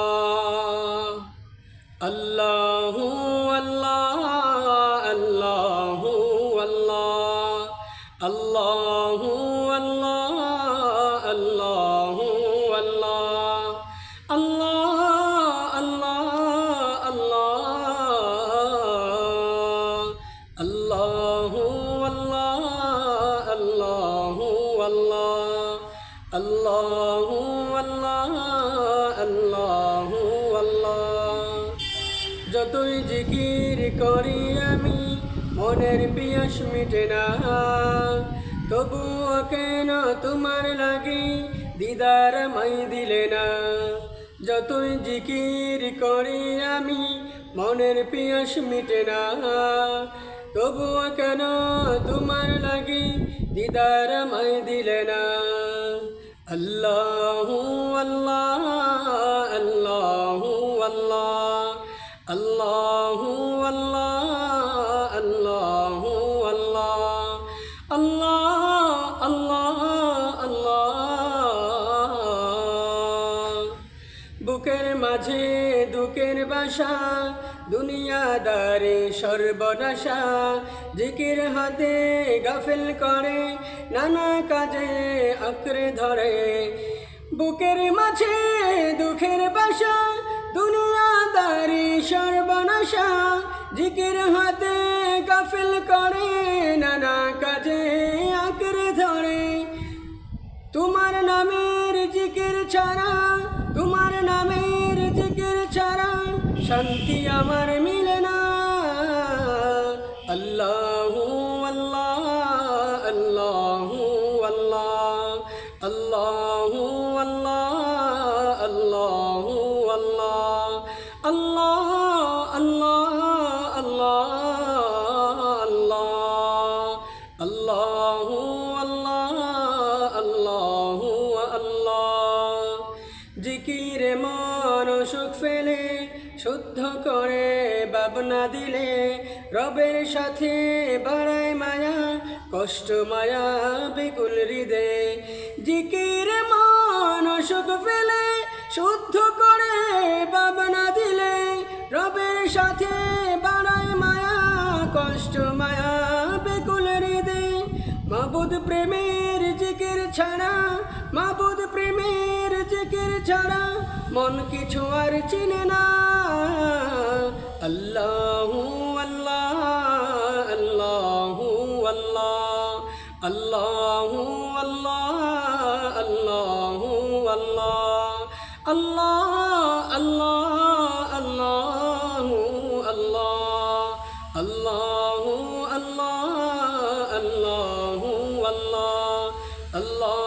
জিকিরুল্লাহ আল্লাহু আল্লাহ আল্লাহু আল্লাহ আল্লাহু আল্লাহ আল্লাহু আল্লাহ আল্লাহ আল্লাহ আল্লাহ আল্লাহু আল্লাহ আল্লাহু আল্লাহ আল্লাহু আল্লাহ আল্লাহু আল্লাহ যতই জিকির করি আমি মনের পিয়াস মিটে না তবুও কেন তোমার লাগি দিদার মাই দিলে না যতই জিকির করি আমি মনের পিয়াস মিটে না তবুও কেন তোমার লাগি দিদার মাই দিলে না আল্লাহু আল্লাহ আল্লাহু আল্লাহ আল্লাহু আল্লাহ আল্লাহু আল্লাহ আল্লাহ আল্লাহ আল্লাহ বুকের মাঝে দুঃখের বাসা দুনিয়াদারে সর্বনাশা জিকির হাতে গাফেল করে নানা কাজে আঁকড়ে ধরে বুকের মাঝে দুঃখের বাসা দুনিয়াদারি সর্বনাশা জিকির হাতে গাফেল করে নানা কাজে আঁকড়ে ধরে তোমার নামের জিকির ছাড়া তোমার নামের জিকির ছাড়া শান্তি আমার মিলে না আল্লাহু আল্লাহ আল্লাহু আল্লাহ আল্লাহু আল্লাহ আল্লাহু আল্লাহ আল্লাহ আল্লাহ আল্লাহ আল্লাহ আল্লাহু আল্লাহ আল্লাহু আল্লাহ জিকিরে মন সুখ ফেলে শুদ্ধ করে ভাবনা দিলে রবের সাথে বাড়ায় মায়া কষ্ট মায়া বিকুল হৃদয়ে জিকিরে মন সুখ ফেলে শুদ্ধ করে ভাবনা দিলে রবের সাথে বাড়ায় মায়া কষ্ট মায়া বিকুল হৃদয়ে মাবুদ প্রেমের জিকির ছাড়া মাবুদ প্রেমের জিকির ছাড়া মন কিছু আর চিনে না আল্লাহু আল্লাহ আল্লাহু আল্লাহ আল্লাহু আল্লাহ আল্লাহু আল্লাহ আল্লাহ আল্লাহ আল্লাহু আল্লাহ আল্লাহু আল্লাহ আল্লাহু আল্লাহ আল্লাহ